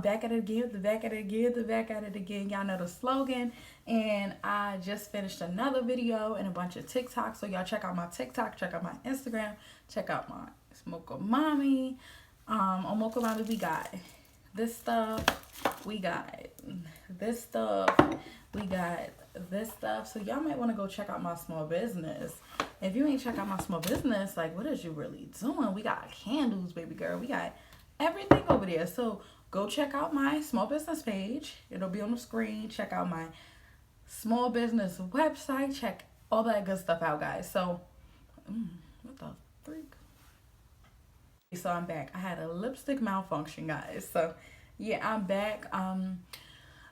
back at it again, the back at it again, the back at it again. Y'all know the slogan. And I just finished another video and a bunch of TikToks. So y'all check out my TikTok, check out my Instagram, check out my Mocha Mommy. On Mocha Mommy, we got this stuff, we got this stuff, we got this stuff. So y'all might want to go check out my small business. If you ain't check out my small business, like, what is you really doing? We got candles, baby girl. We got everything over there. So go check out my small business page. It'll be on the screen. Check out my small business website. Check all that good stuff out, guys. So, what the freak? So I'm back. I had a lipstick malfunction, guys. So, yeah, I'm back.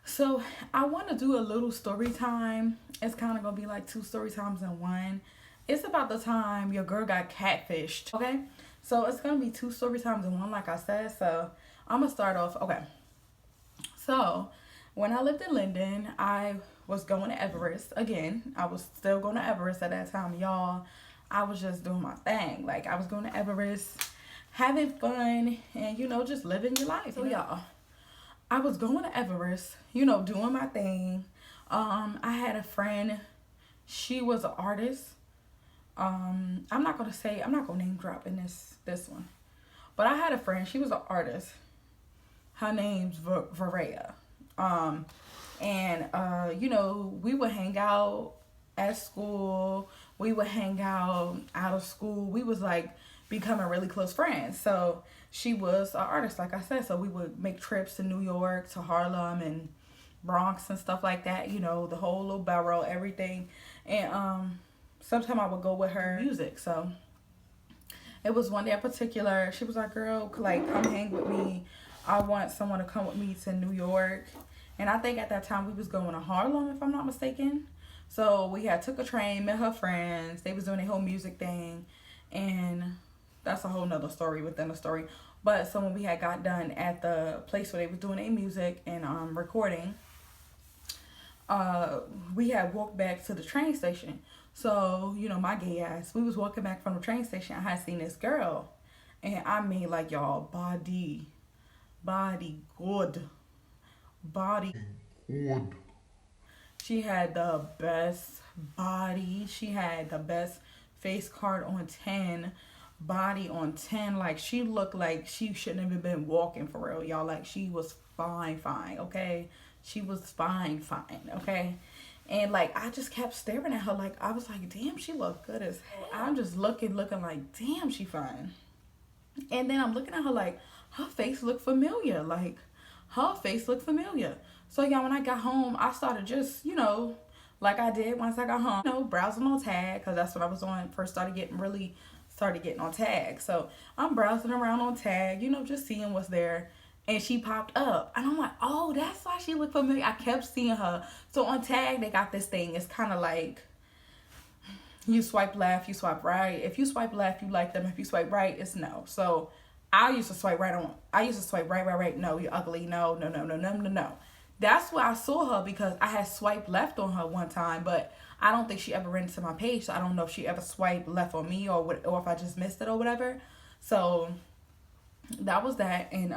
So I want to do a little story time. It's kind of going to be like 2 story times in one. It's about the time your girl got catfished, okay? So it's going to be 2 story times in one, like I said. So I'm going to start off, okay. So when I lived in Linden, I was going to Everest. Again, I was still going to Everest at that time, y'all. I was just doing my thing. Like, I was going to Everest, having fun, and, you know, just living your life. So, y'all, I was going to Everest, you know, doing my thing. I had a friend. She was an artist. I'm not gonna name drop in this one, but I had a friend. She was an artist. Her name's Varea. You know, we would hang out at school. We would hang out of school. We was like becoming really close friends. So she was an artist, like I said. So we would make trips to New York, to Harlem, and Bronx and stuff like that. You know, the whole little borough, everything. And sometimes I would go with her music. So it was one day in particular. She was like, girl, like, come hang with me. I want someone to come with me to New York. And I think at that time we was going to Harlem, if I'm not mistaken. So we had took a train, met her friends. They was doing a whole music thing. And that's a whole nother story within the story. But so when we had got done at the place where they was doing a music and recording, we had walked back to the train station. So, you know, my gay ass, we was walking back from the train station. I had seen this girl. And I mean, like, y'all, body good. Body good. She had the best body. She had the best face card on 10. Body on 10. Like, she looked like she shouldn't have been walking for real, y'all. Like, she was fine, okay? She was fine, okay? And, like, I just kept staring at her. Like, I was like, damn, she looked good as hell. I'm just looking like, damn, she fine. And then I'm looking at her like, her face looked familiar. Like, her face looked familiar. So, y'all, when I got home, I started just, you know, like I did once I got home, you know, browsing on Tag. Because that's what I was on. First started getting on Tag. So, I'm browsing around on Tag, you know, just seeing what's there. And she popped up. And I'm like, oh, that's why she looked familiar. I kept seeing her. So on Tag, they got this thing. It's kind of like, you swipe left, you swipe right. If you swipe left, you like them. If you swipe right, it's no. So I used to swipe right. No, you're ugly. No. That's where I saw her, because I had swiped left on her one time. But I don't think she ever ran into my page. So I don't know if she ever swiped left on me or if I just missed it or whatever. So that was that. And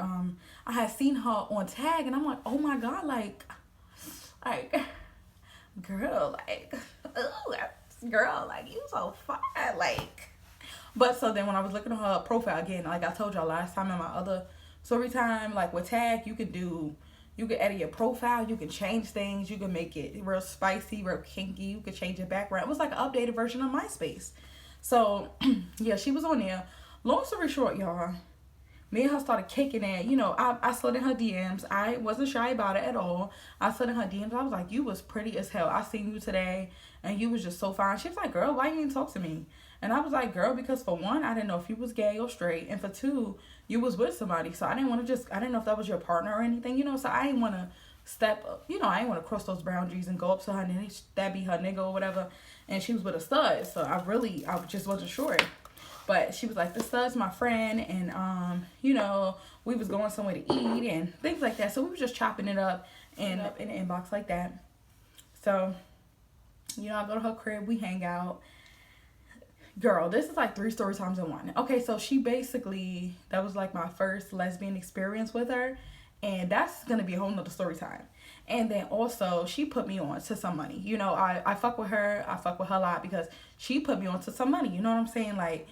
I had seen her on Tag, and I'm like, oh my god, like girl, like, ooh, girl, like, you so fine, like. But so then when I was looking at her profile again, like I told y'all last time in my other story time, like with Tag, you can edit your profile, you can change things, you can make it real spicy, real kinky, you can change your background. It was like an updated version of MySpace. So yeah, she was on there. Long story short, y'all, me and her started kicking it. You know, I slid in her DMs. I wasn't shy about it at all. I slid in her DMs. I was like, you was pretty as hell. I seen you today, and you was just so fine. She was like, girl, why you didn't talk to me? And I was like, girl, because for one, I didn't know if you was gay or straight. And for two, you was with somebody. So I didn't know if that was your partner or anything, you know. So I didn't want to step up, you know, I didn't want to cross those boundaries and go up to her and that be her nigga or whatever. And she was with a stud. So I just wasn't sure. But she was like, the stud's my friend, and you know, we was going somewhere to eat and things like that. So we was just chopping it up in the inbox like that. So, you know, I go to her crib, we hang out. Girl, this is like 3 story times in one. Okay, so she basically, that was like my first lesbian experience with her. And that's gonna be a whole nother story time. And then also she put me on to some money. You know, I fuck with her. I fuck with her a lot because she put me on to some money. You know what I'm saying? Like,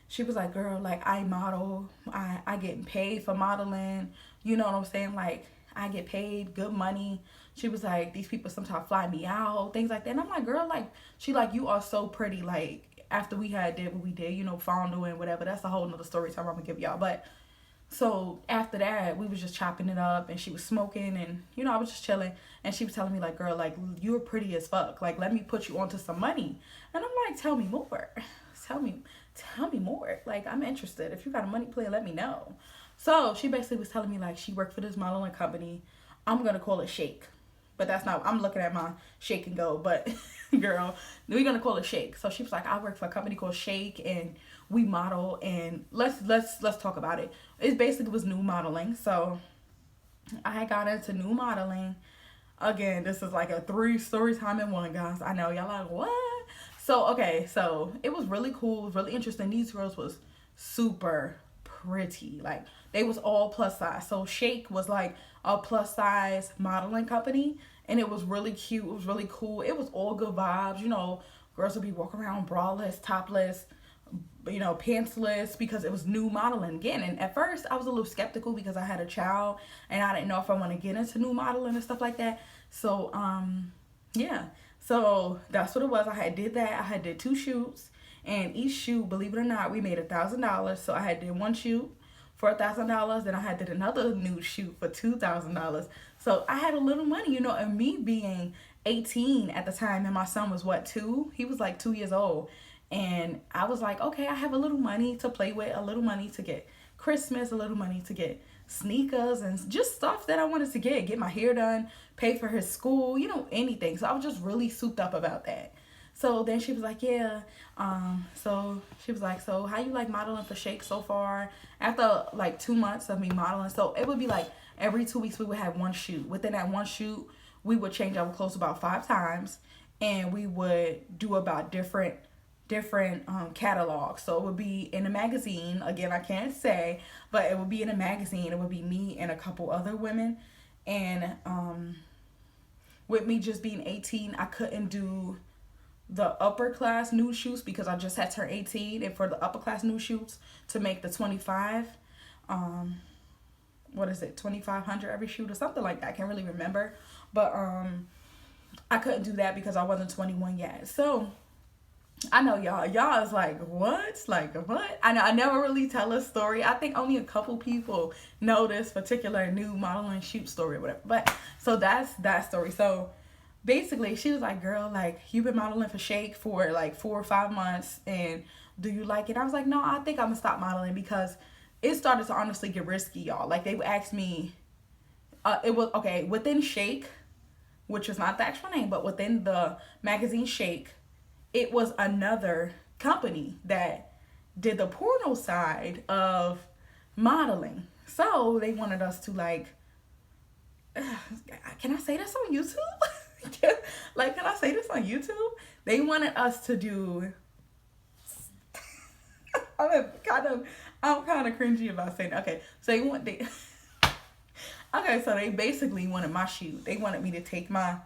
she was like, girl, like, I model. I get paid for modeling. You know what I'm saying? Like, I get paid good money. She was like, these people sometimes fly me out, things like that. And I'm like, girl, like, she like, you are so pretty. Like, after we had did what we did, you know, fondling, whatever. That's a whole nother story time I'm gonna give y'all. But so after that, we was just chopping it up, and she was smoking, and you know, I was just chilling, and she was telling me like, girl, like, you're pretty as fuck, like, let me put you onto some money. And I'm like, tell me more. Tell me more. Like, I'm interested. If you got a money plan, let me know. So she basically was telling me like, she worked for this modeling company. I'm gonna call it Shake, but that's not, I'm looking at my Shake and Go, but girl, we're gonna call it Shake. So she was like, I work for a company called Shake, and we model, and let's talk about it. It basically was new modeling. So I had got into new modeling. Again, this is like a 3 story time in one, guys. I know y'all like, what? So okay, so it was really cool. It was really interesting. These girls was super pretty. Like, they was all plus size. So Shake was like a plus size modeling company, and it was really cute. It was really cool. It was all good vibes. You know, girls would be walking around braless, topless, you know, pantsless, because it was new modeling again. And at first I was a little skeptical because I had a child and I didn't know if I want to get into new modeling and stuff like that. So yeah, so that's what it was. I had did that. I had did 2 shoots, and each shoot, believe it or not, we made $1,000. So I had did 1 shoot for $1,000, then I had did another nude shoot for $2,000. So I had a little money, you know. And me being 18 at the time, and my son was what, 2? He was like 2 years old. And I was like, okay, I have a little money to play with, a little money to get Christmas, a little money to get sneakers, and just stuff that I wanted to get my hair done, pay for his school, you know, anything. So I was just really souped up about that. So then she was like, yeah, so she was like, so how you like modeling for Shake so far? After like 2 months of me modeling, so it would be like every 2 weeks we would have 1 shoot. Within that 1 shoot, we would change our clothes about 5 times, and we would do about different catalogs. So it would be in a magazine. Again, I can't say, but it would be in a magazine. It would be me and a couple other women. And with me just being 18, I couldn't do the upper class nude shoots because I just had turned 18. And for the upper class nude shoots to make the 25, what is it, 2,500 every shoot or something like that. I can't really remember, but I couldn't do that because I wasn't 21 yet. So I know y'all is like, what? Like, what? I know I never really tell a story. I think only a couple people know this particular new modeling shoot story or whatever. But so that's that story. So basically she was like, girl, like, you've been modeling for Shake for like 4 or 5 months, and do you like it? I was like, no, I think I'm gonna stop modeling because it started to honestly get risky, y'all. Like, they would ask me, it was okay within Shake, which is not the actual name, but within the magazine Shake, it was another company that did the porno side of modeling. So they wanted us to like, can I say this on YouTube? Like, can I say this on YouTube? They wanted us to do, I'm kind of cringy about saying that. Okay, so okay, so they basically wanted my shoot. They wanted me to take my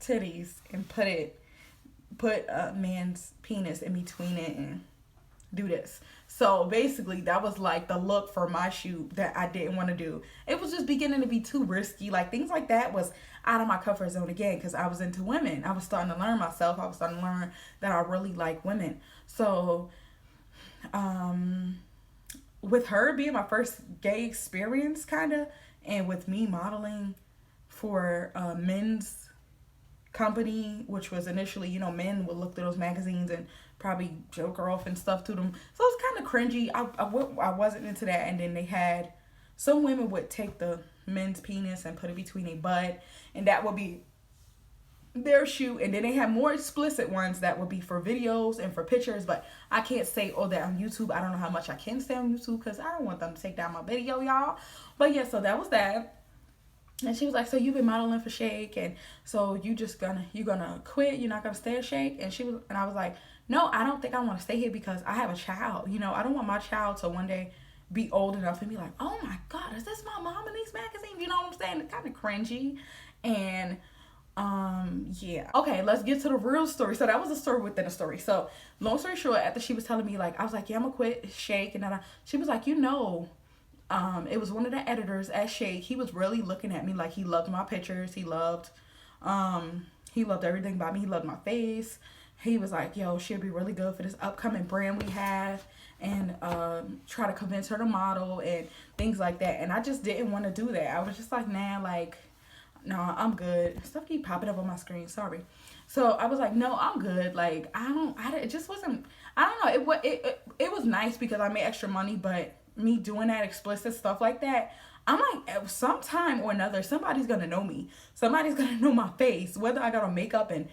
titties and put a man's penis in between it and do this. So basically that was like the look for my shoot that I didn't want to do. It was just beginning to be too risky. Like, things like that was out of my comfort zone again because I was into women. I was starting to learn myself. I was starting to learn that I really like women. So with her being my first gay experience kind of, and with me modeling for men's company, which was initially, you know, men would look through those magazines and probably joke her off and stuff to them. So it's kind of cringy. I wasn't into that. And then they had, some women would take the men's penis and put it between a butt, and that would be their shoot. And then they had more explicit ones that would be for videos and for pictures, but I can't say all that on YouTube. I don't know how much I can say on YouTube because I don't want them to take down my video, y'all. But yeah, so that was that. And she was like, so you've been modeling for Shake, and so you're gonna quit, you're not gonna stay at Shake? And I was like, no, I don't think I want to stay here because I have a child. You know, I don't want my child to one day be old enough and be like, oh my God, is this my mom in these magazines? You know what I'm saying? It's kind of cringy. And yeah. Okay, let's get to the real story. So that was a story within a story. So long story short, after she was telling me, like, I was like, yeah, I'm gonna quit Shake. And then she was like, it was one of the editors at Shake. He was really looking at me like he loved my pictures. He loved everything about me. He loved my face. He was like, yo, she'll be really good for this upcoming brand we have, and try to convince her to model and things like that. And I just didn't want to do that. I was just like, nah, like, no, I'm good. Stuff keep popping up on my screen. Sorry. So I was like, no, I'm good. Like, it just wasn't, I don't know. It was nice because I made extra money, but me doing that explicit stuff like that, I'm like, sometime or another, somebody's going to know me. Somebody's going to know my face, whether I got on makeup and,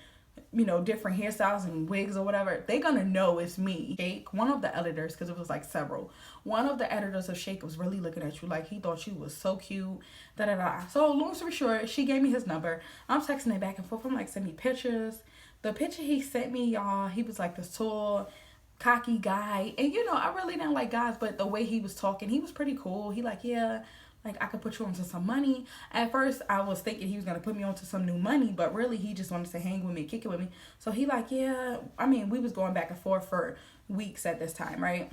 different hairstyles and wigs or whatever. They're going to know it's me. Shake, one of the editors, because it was like several, one of the editors of Shake was really looking at you like he thought you was so cute, da-da-da. So long story short, she gave me his number. I'm texting it back and forth. I'm like, send me pictures. The picture he sent me, y'all, he was like this tall, cocky guy. And, I really didn't like guys, but the way he was talking, he was pretty cool. He like, yeah, like, I could put you onto some money. At first, I was thinking he was going to put me onto some new money, but really, he just wanted to hang with me, kick it with me. So he like, yeah, I mean, we was going back and forth for weeks at this time, right?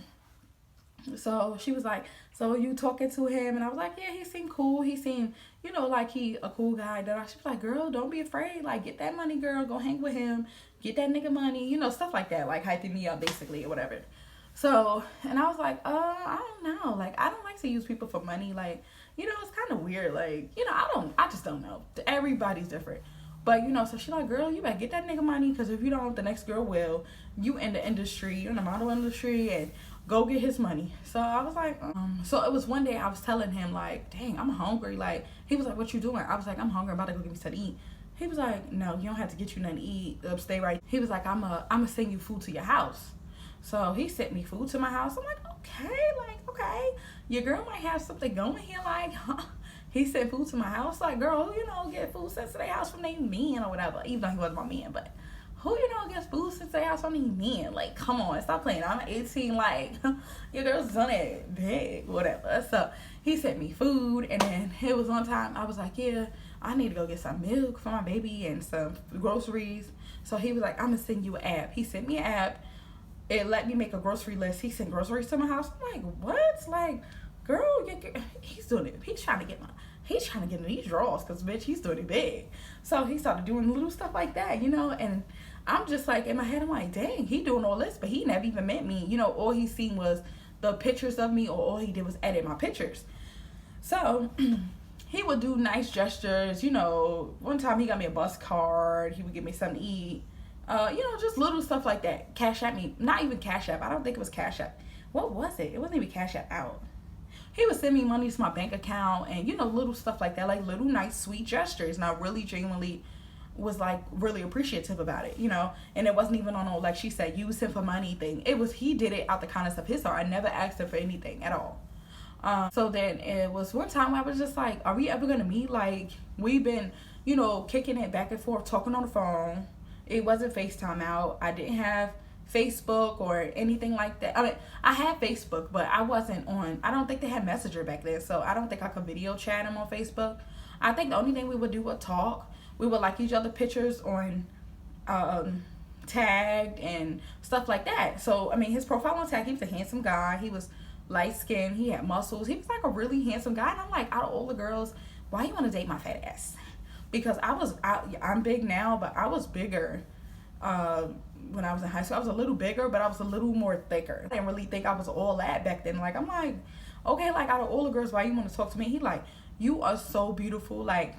So she was like, so you talking to him? And I was like, yeah, he seemed cool. He seemed, like he a cool guy. She was like, girl, don't be afraid. Like, get that money, girl. Go hang with him. Get that nigga money. Stuff like that. Like, hyping me up, basically, or whatever. So, and I was like, I don't know. Like, I don't like to use people for money. Like, it's kind of weird. Like, I just don't know. Everybody's different. But, so she's like, girl, you better get that nigga money, because if you don't, the next girl will. You in the industry, you're in the model industry, and go get his money. So I was like, so it was one day I was telling him, like, dang, I'm hungry. Like, he was like, what you doing? I was like, I'm hungry. I'm about to go get me something to eat. He was like, no, you don't have to get you nothing to eat. Stay right. He was like, I'm going to send you food to your house. So he sent me food to my house. I'm like, okay. Your girl might have something going here. Like, huh? He sent food to my house. Like, girl, get food sent to their house from their men or whatever. Even though he wasn't my man, but who, gets food sent to their house from their men? Like, come on, stop playing. I'm 18, like, your girl's done it big, whatever. So he sent me food, and then it was one time I was like, yeah, I need to go get some milk for my baby and some groceries. So he was like, I'm going to send you an app. He sent me an app. It let me make a grocery list. He sent groceries to my house. I'm like, what? Like, girl, he's doing it. He's trying to get in these drawers, because, bitch, he's doing it big. So he started doing little stuff like that, and I'm just like, in my head, I'm like, dang, he doing all this, but he never even met me. All he seen was the pictures of me, or all he did was edit my pictures. So he would do nice gestures. One time he got me a bus card. He would give me something to eat. Just little stuff like that. Cash App me. Not even Cash App. I don't think it was Cash App. What was it? It wasn't even Cash App out. He would send me money to my bank account, and, little stuff like that. Like, little nice, sweet gestures. And I really genuinely was, like, really appreciative about it, And it wasn't even on no, like she said, use him for money thing. It was, he did it out the kindness of his heart. I never asked him for anything at all. So then it was one time I was just like, are we ever going to meet? Like, we've been, kicking it back and forth, talking on the phone. It wasn't FaceTime out. I didn't have Facebook or anything like that. I mean, I had Facebook, but I wasn't on, I don't think they had Messenger back then, so I don't think I could video chat him on Facebook. I think the only thing we would do was talk. We would like each other pictures on Tagged and stuff like that. So, I mean, his profile on Tag, he was a handsome guy. He was light skinned. He had muscles. He was like a really handsome guy. And I'm like, out of all the girls, why you want to date my fat ass? Because I'm big now, but I was bigger when I was in high school. I was a little bigger, but I was a little more thicker. I didn't really think I was all that back then. Like, I'm like, okay, like, out of all the girls, why you want to talk to me? He like, you are so beautiful. Like,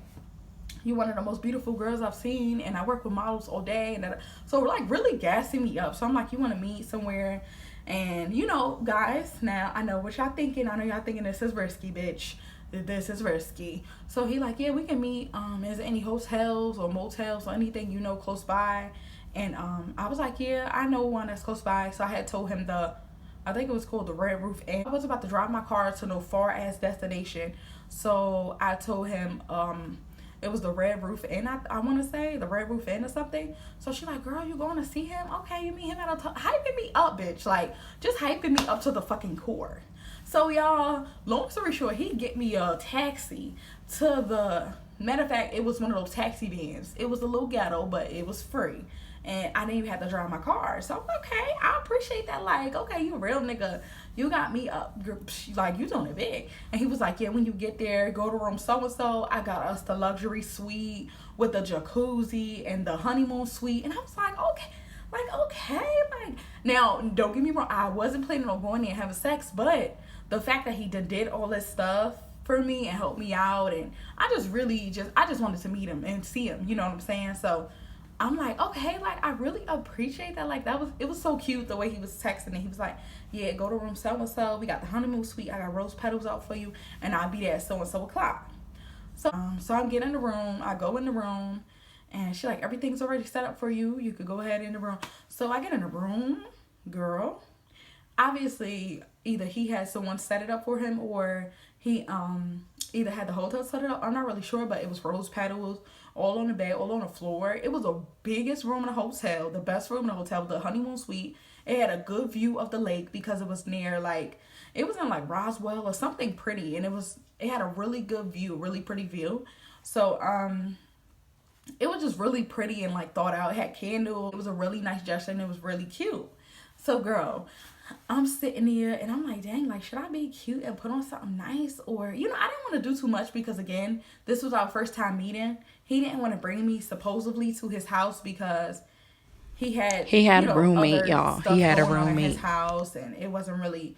you one of the most beautiful girls I've seen, and I work with models all day. And so, like, really gassing me up. So I'm like, you want to meet somewhere? And, guys, now I know what y'all thinking. I know y'all thinking this is risky, bitch. This is risky. So he like, yeah, we can meet. Is there any hotels or motels or anything close by? And I was like, yeah, I know one that's close by. So I had told him I think it was called the Red Roof Inn. I was about to drive my car to no far ass destination. So I told him it was the Red Roof Inn. I want to say the Red Roof Inn or something. So she's like, girl, you going to see him? Okay, you meet him at hyping me up, bitch. Like, just hyping me up to the fucking core. So y'all, long story short, he get me a taxi to the, matter of fact, it was one of those taxi vans. It was a little ghetto, but it was free. And I didn't even have to drive my car. So okay, I appreciate that. Like, okay, you a real nigga. You got me up. Like, you doing it big. And he was like, yeah, when you get there, go to room so-and-so. I got us the luxury suite with the jacuzzi and the honeymoon suite. And I was like, okay. Like, now, don't get me wrong. I wasn't planning on going there and having sex. But the fact that he did all this stuff for me and helped me out. And I just wanted to meet him and see him. You know what I'm saying? So I'm like, okay, like, I really appreciate that. Like, it was so cute the way he was texting, and he was like, yeah, go to room so-and-so. We got the honeymoon suite. I got rose petals out for you, and I'll be there at so-and-so o'clock. So I'm getting in the room. I go in the room, and she's like, everything's already set up for you. You could go ahead in the room. So I get in the room, girl. Obviously, either he had someone set it up for him, or he either had the hotel set it up. I'm not really sure, but it was rose petals all on the bed, all on the floor. It was the biggest room in the hotel, the best room in the hotel, the honeymoon suite. It had a good view of the lake because it was near, like, it was in like Roswell or something pretty, and it had a really good view, really pretty view. So it was just really pretty and like thought out. It had candles. It was a really nice gesture, and it was really cute. So girl, I'm sitting there and I'm like, dang, like, should I be cute and put on something nice? Or, I didn't want to do too much because, again, this was our first time meeting. He didn't want to bring me supposedly to his house because he had a roommate, y'all. He had a roommate in his house, and it wasn't really,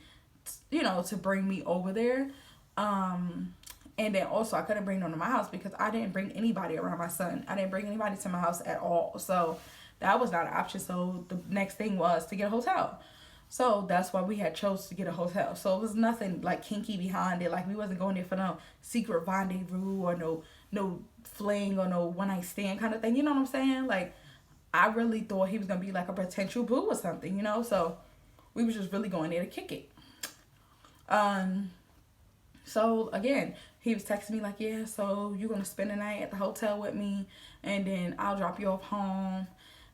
to bring me over there. And then also I couldn't bring them to my house because I didn't bring anybody around my son. I didn't bring anybody to my house at all. So that was not an option. So the next thing was to get a hotel. So that's why we had chose to get a hotel. So it was nothing like kinky behind it. Like, we wasn't going there for no secret rendezvous or no fling or no one night stand kind of thing. You know what I'm saying? Like, I really thought he was gonna be like a potential boo or something, So we was just really going there to kick it. So again, he was texting me like, yeah, so you're gonna spend the night at the hotel with me, and then I'll drop you off home.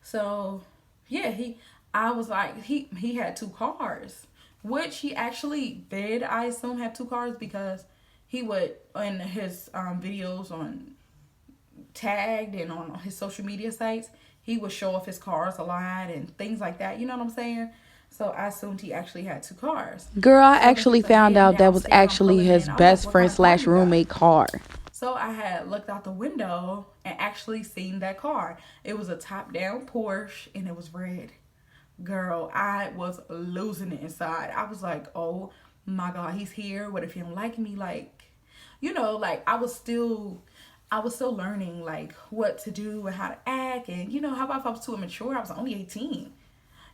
So yeah, I was like, he had 2 cars, which he actually did, I assume, have 2 cars, because he would, in his videos on Tagged and on his social media sites, he would show off his cars a lot and things like that. You know what I'm saying? So I assumed he actually had 2 cars. Girl, I actually found out that was actually his best friend / roommate car. So I had looked out the window and actually seen that car. It was a top-down Porsche, and it was red. Girl, I was losing it inside. I was like, oh my God, he's here. What if he don't like me? Like, like, I was still learning, like, what to do and how to act. And, how about if I was too immature? I was only 18.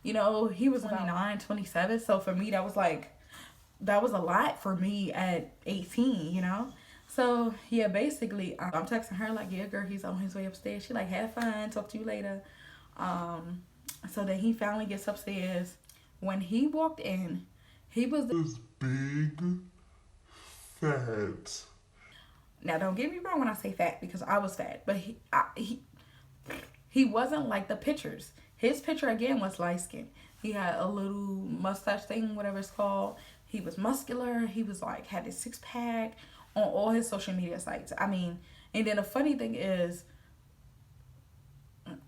He was 29, 27. So for me, that was a lot for me at 18, So, yeah, basically, I'm texting her like, yeah, girl, he's on his way upstairs. She like, have fun. Talk to you later. So then he finally gets upstairs. When he walked in, he was this big, fat. Now, don't get me wrong when I say fat, because I was fat. But he wasn't like the pictures. His picture, again, was light-skinned. He had a little mustache thing, whatever it's called. He was muscular. He was like, had his 6-pack on all his social media sites. I mean, and then the funny thing is,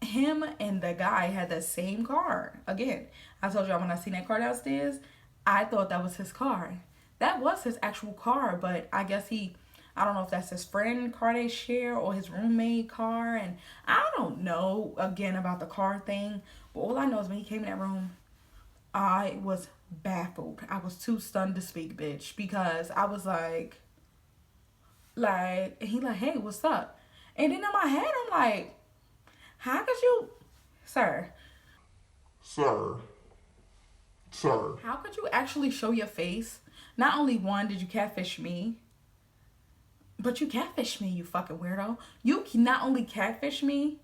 him and the guy had the same car. Again, I told y'all when I seen that car downstairs, I thought that was his car. That was his actual car, but I guess I don't know if that's his friend car they share or his roommate car. And I don't know, again, about the car thing. But all I know is when he came in that room, I was baffled. I was too stunned to speak, bitch. Because I was like, he like, hey, what's up? And then in my head, I'm like, how could you, sir, how could you actually show your face? Not only one, did you catfish me, but you catfish me, you fucking weirdo. You not only catfish me,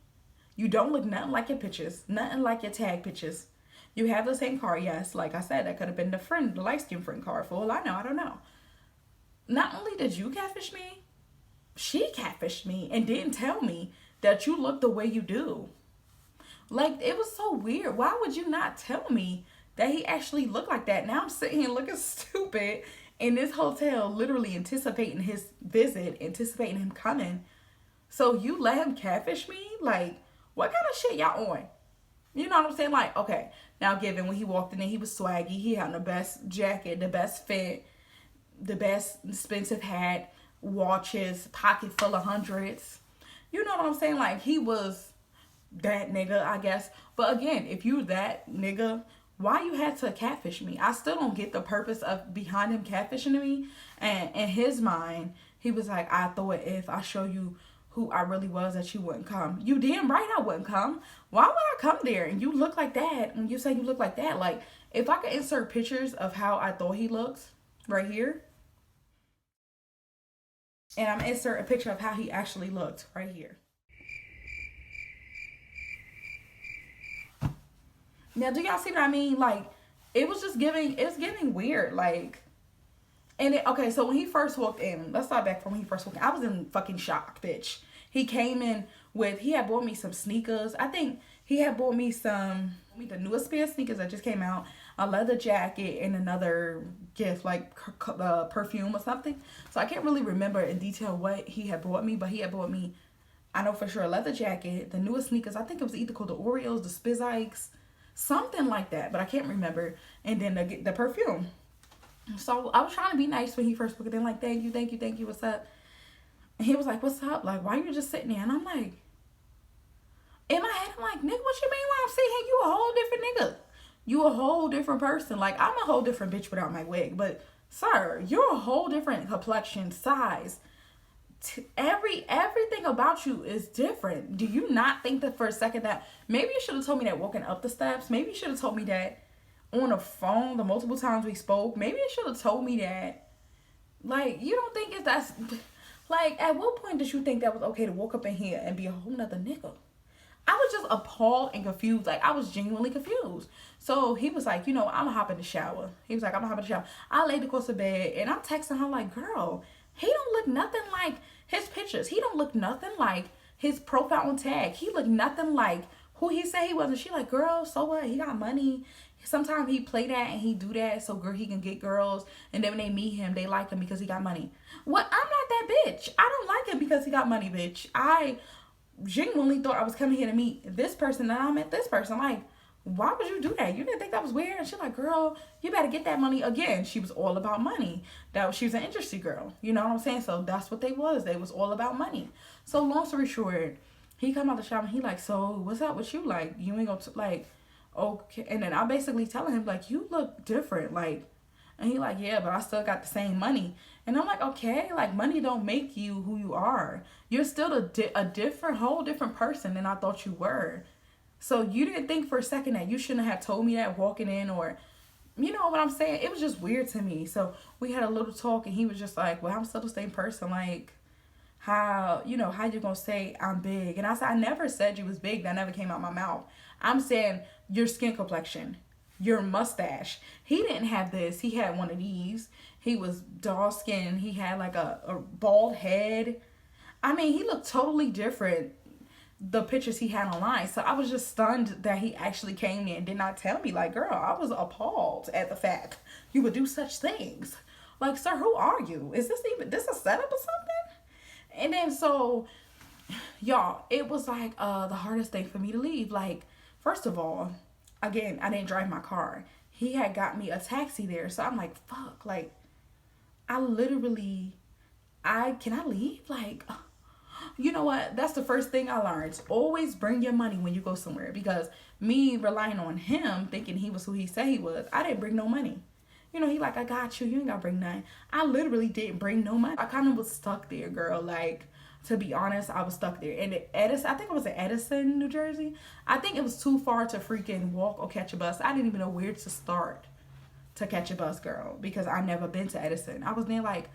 you don't look nothing like your pictures, nothing like your tag pictures. You have the same car, yes. Like I said, that could have been the light-skinned friend car. For all I know, I don't know. Not only did you catfish me, she catfished me and didn't tell me that you look the way you do. Like, it was so weird. Why would you not tell me that he actually looked like that? Now I'm sitting here looking stupid, in this hotel, literally anticipating his visit, anticipating him coming. So you let him catfish me? Like, what kind of shit y'all on? You know what I'm saying? Like, okay, now given when he walked in there, he was swaggy. He had the best jacket, the best fit, the best expensive hat, watches, pocket full of hundreds. You know what I'm saying? Like, he was that nigga, I guess. But again, if you that nigga, why you had to catfish me? I still don't get the purpose of behind him catfishing me. And in his mind, he was like, I thought if I show you who I really was that you wouldn't come. You damn right I wouldn't come. Why would I come there and you look like that? And you say you look like that. Like, if I could insert pictures of how I thought he looks right here. And I'm gonna insert a picture of how he actually looked right here. Now, do y'all see what I mean? Like, it was giving weird. Like, and okay, so when he first walked in, let's start back from when he first walked in. I was in fucking shock, bitch. He came in he had bought me some sneakers. I think he had bought me the newest pair of sneakers that just came out, a leather jacket, and another gift, like perfume or something. So I can't really remember in detail what he had bought me, but he had bought me, I know for sure, a leather jacket, the newest sneakers. I think it was either called the Oreos, the Spizikes, something like that, but I can't remember. And then the perfume. So I was trying to be nice when he first walked in, like, thank you, what's up? And he was like, what's up? Like, why you just sitting there? And I'm like, in my head, I'm like, nigga, what you mean when I'm sitting here? You a whole different nigga. You a whole different person. Like, I'm a whole different bitch without my wig. But, sir, you're a whole different complexion, size. Everything about you is different. Do you not think that for a second that maybe you should have told me that walking up the steps? Maybe you should have told me that on the phone the multiple times we spoke. Maybe you should have told me that. Like, you don't think that's like, at what point did you think that was okay to walk up in here and be a whole nother nigga? I was just appalled and confused. Like, I was genuinely confused. So he was like, I'm gonna hop in the shower. He was like, I'm gonna hop in the shower. I laid across the bed and I'm texting her like, girl, he don't look nothing like his pictures. He don't look nothing like his profile on tag. He look nothing like who he said he was. And she like, girl, so what? He got money. Sometimes he play that and he do that so he can get girls. And then when they meet him, they like him because he got money. Well, I'm not that bitch. I don't like him because he got money, bitch. I genuinely thought I was coming here to meet this person and I met this person. Like, why would you do that? You didn't think that was weird? And she's like, girl, you better get that money. Again, she was all about money. She was an industry girl. You know what I'm saying? So that's what they was. They was all about money. So long story short, he come out the shop and he like, so what's up with you? Like, you ain't gonna like, okay. And then I basically telling him like, you look different. Like, and he like, yeah, but I still got the same money. And I'm like, okay, like, money don't make you who you are. You're still a whole different person than I thought you were. So you didn't think for a second that you shouldn't have told me that walking in, or, you know what I'm saying? It was just weird to me. So we had a little talk and he was just like, well, I'm still the same person. Like, how you gonna say I'm big? And I said, I never said you was big. That never came out my mouth. I'm saying your skin complexion, your mustache. He didn't have this. He had one of these. He was dark skinned. He had like a bald head. I mean, he looked totally different, the pictures he had online. So I was just stunned that he actually came in and did not tell me. Like, girl, I was appalled at the fact you would do such things. Like, sir, who are you? Is this a setup or something? And then so, y'all, it was like the hardest thing for me to leave. Like, first of all, again, I didn't drive my car. He had got me a taxi there. So I'm like, fuck, like, can I leave? Like, you know what? That's the first thing I learned. Always bring your money when you go somewhere. Because me relying on him, thinking he was who he said he was, I didn't bring no money. He like, I got you. You ain't got to bring nothing. I literally didn't bring no money. I kind of was stuck there, girl. Like, to be honest, I was stuck there. And I think it was in Edison, New Jersey. I think it was too far to freaking walk or catch a bus. I didn't even know where to start to catch a bus, girl. Because I never been to Edison. I was near like,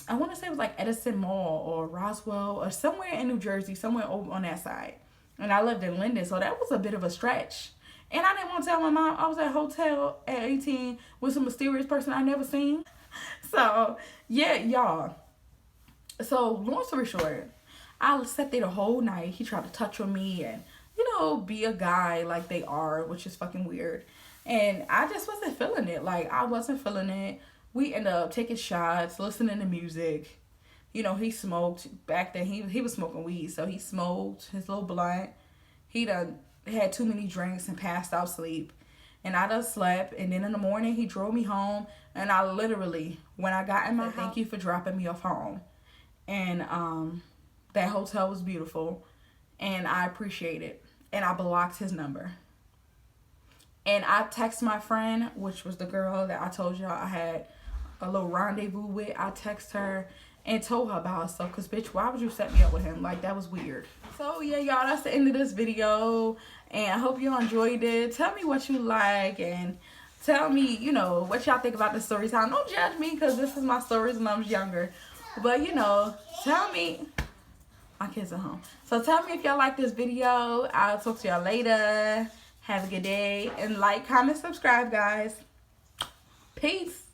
I want to say it was like Edison Mall or Roswell or somewhere in New Jersey, somewhere over on that side. And I lived in Linden, so that was a bit of a stretch. And I didn't want to tell my mom I was at a hotel at 18 with some mysterious person I never seen. So, yeah, y'all. So, long story short, I sat there the whole night. He tried to touch on me and, be a guy like they are, which is fucking weird. And I just wasn't feeling it. Like, I wasn't feeling it. We ended up taking shots, listening to music. You know, he smoked back then. He was smoking weed, so he smoked his little blunt. He done had too many drinks and passed out sleep. And I done slept. And then in the morning, he drove me home. And I literally, when I got in my house, thank you for dropping me off home. And that hotel was beautiful. And I appreciate it. And I blocked his number. And I texted my friend, which was the girl that I told y'all I had a little rendezvous with. I texted her and told her about stuff. Because, bitch, why would you set me up with him? Like, that was weird. So, yeah, y'all, that's the end of this video. And I hope y'all enjoyed it. Tell me what you like. And tell me, you know, what y'all think about the story time. Don't judge me, because this is my stories when I was younger. But, you know, tell me. My kids are home. So, tell me if y'all like this video. I'll talk to y'all later. Have a good day. And like, comment, subscribe, guys. Peace.